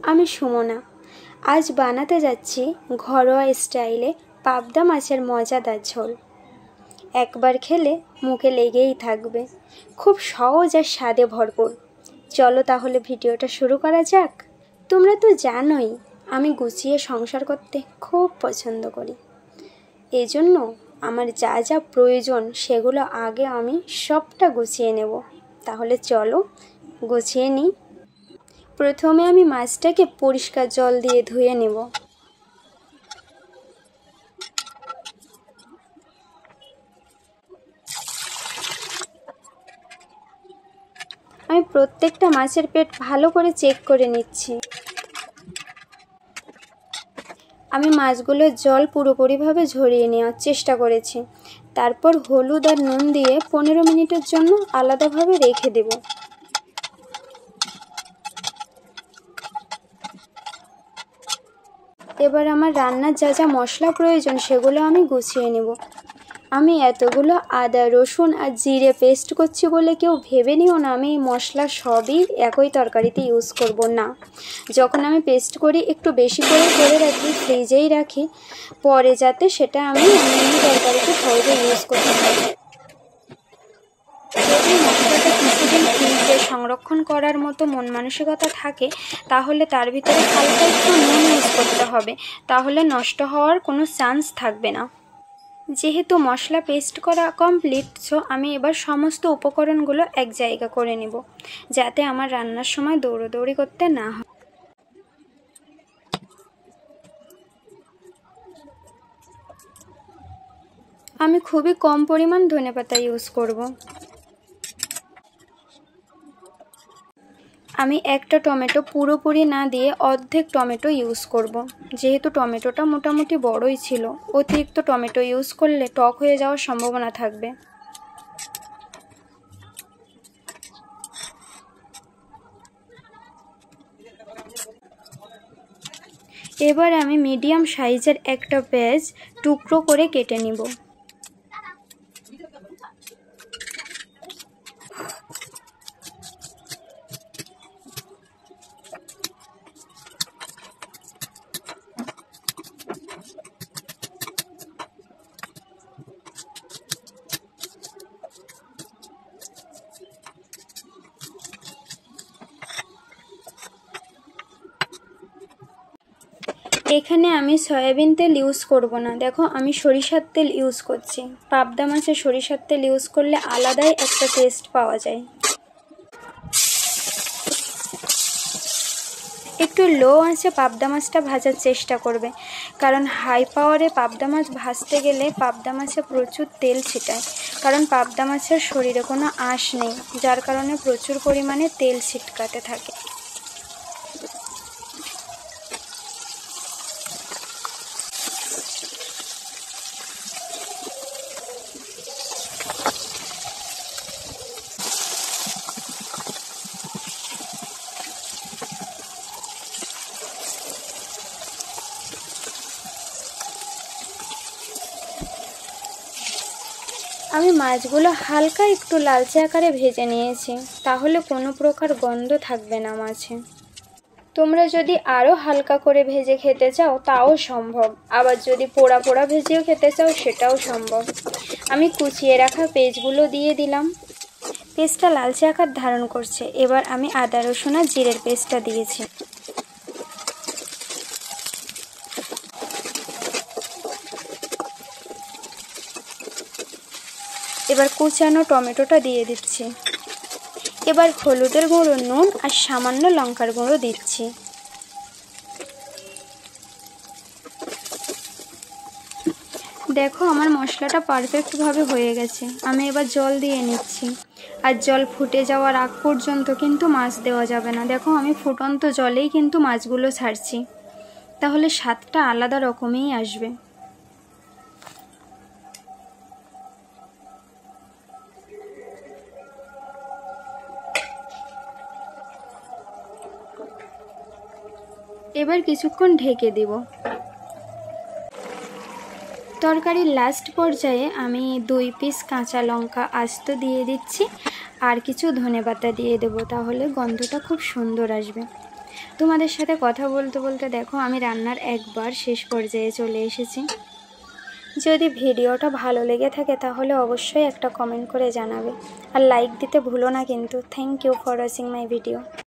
আমি সুমনা। আজ বানাতে যাচ্ছি ঘরোয়া স্টাইলে পাবদা মাছের মজাদার ঝোল। একবার খেলে মুখে লেগেই থাকবে। খুব সহজ আর স্বাদে ভরপুর। চলো তাহলে ভিডিওটা শুরু করা যাক। তোমরা তো জানোই আমি গুছিয়ে সংসার করতে খুব পছন্দ করি। এজন্য আমার যা যা প্রয়োজন সেগুলো আগে আমি সবটা গুছিয়ে নেব। তাহলে চলো গুছিয়ে নিই। প্রথমে আমি মাছটাকে পরিষ্কার জল দিয়ে ধুয়ে নেব। আমি প্রত্যেকটা মাছের পেট ভালো করে চেক করে নিচ্ছি। আমি মাছগুলোর জল পুরোপুরিভাবে ঝরিয়ে নেওয়ার চেষ্টা করেছি। তারপর হলুদ আর নুন দিয়ে 15 মিনিটের জন্য আলাদাভাবে রেখে দেব। এবার আমার রান্নার যা যা মশলা প্রয়োজন সেগুলো আমি গুছিয়ে নেব। আমি এতগুলো আদা রসুন আর জিরে পেস্ট করছি বলে কেউ ভেবে নিও না আমি মশলা সবই একই তরকারিতে ইউজ করব না। যখন আমি পেস্ট করি একটু বেশি করে রাখি, ফ্রিজেই রাখি, পরে যাতে সেটা আমি অন্য তরকারিতে সহজে ইউজ করতে পারি। যদি মশলাটা কিছুদিন ফ্রিজে সংরক্ষণ করার মতো মন মানসিকতা থাকে তাহলে তার ভিতরে হালকা একটু নুন ইউজ করতে হবে, তাহলে নষ্ট হওয়ার কোনো চান্স থাকবে না। যেহেতু মশলা পেস্ট করা কমপ্লিট, সো আমি এবার সমস্ত উপকরণগুলো এক জায়গা করে নেব যাতে আমার রান্নার সময় দৌড়াদৌড়ি করতে না হয়। আমি খুবই কম পরিমাণ ধনেপাতা ইউজ করব। আমি একটা টমেটো পুরোপুরি না দিয়ে অর্ধেক টমেটো ইউজ করব। যেহেতু টমেটোটা মোটামুটি বড়ই ছিল, অতিরিক্ত টমেটো ইউজ করলে টক হয়ে যাওয়ার সম্ভাবনা থাকবে। এবার আমি মিডিয়াম সাইজের একটা পেঁয়াজ টুকরো করে কেটে নিব। এখানে আমি সয়াবিন তেল ইউজ করব না, দেখো আমি সরিষার তেল ইউজ করছি। পাবদা মাছে সরিষার তেল ইউজ করলে আলাদাই একটা টেস্ট পাওয়া যায়। একটু লো আঁচে পাবদা মাছটা ভাজার চেষ্টা করবে, কারণ হাই পাওয়ারে পাবদা মাছ ভাজতে গেলে পাবদা মাছে প্রচুর তেল ছিটায়। কারণ পাবদা মাছের শরীরে কোনো আঁশ নেই, যার কারণে প্রচুর পরিমাণে তেল ছিটকাতে থাকে। আমি মাছগুলো হালকা একটু লালচে আকারে ভেজে নিয়েছি, তাহলে কোনো প্রকার গন্ধ থাকবে না মাছে। তোমরা যদি আরও হালকা করে ভেজে খেতে চাও তাও সম্ভব, আবার যদি পোড়া পোড়া ভেজেও খেতে চাও সেটাও সম্ভব। আমি কুচিয়ে রাখা পেঁয়াজগুলো দিয়ে দিলাম। পেস্টটা লালচে আকার ধারণ করছে। এবার আমি আদা রসুন আর জিরের পেস্টটা দিয়েছি। এবার কুচানো টমেটোটা দিয়ে দিচ্ছি। এবার হলুদের গুঁড়ো, নুন আর সামান্য লঙ্কার গুঁড়ো দিচ্ছি। দেখো আমার মশলাটা পারফেক্টভাবে হয়ে গেছে। আমি এবার জল দিয়ে নিচ্ছি, আর জল ফুটে যাওয়ার আগ পর্যন্ত কিন্তু মাছ দেওয়া যাবে না। দেখো আমি ফুটন্ত জলেই কিন্তু মাছগুলো ছাড়ছি, তাহলে স্বাদটা আলাদা রকমই আসবে। এবার কিছুক্ষণ ঢেকে দেব। তরকারির লাস্ট পর্যায়ে আমি 2 পিস কাঁচা লঙ্কা আস্ত দিয়ে দিচ্ছি, আর কিছু ধনেপাতা দিয়ে দেব, তাহলে গন্ধটা খুব সুন্দর আসবে। তোমাদের সাথে কথা বলতে বলতে দেখো আমি রান্নার একবার শেষ পর্যায়ে চলে এসেছি। যদি ভিডিওটা ভালো লেগে থাকে তাহলে অবশ্যই একটা কমেন্ট করে জানাবে, আর লাইক দিতে ভুলো না কিন্তু। Thank you for watching my video.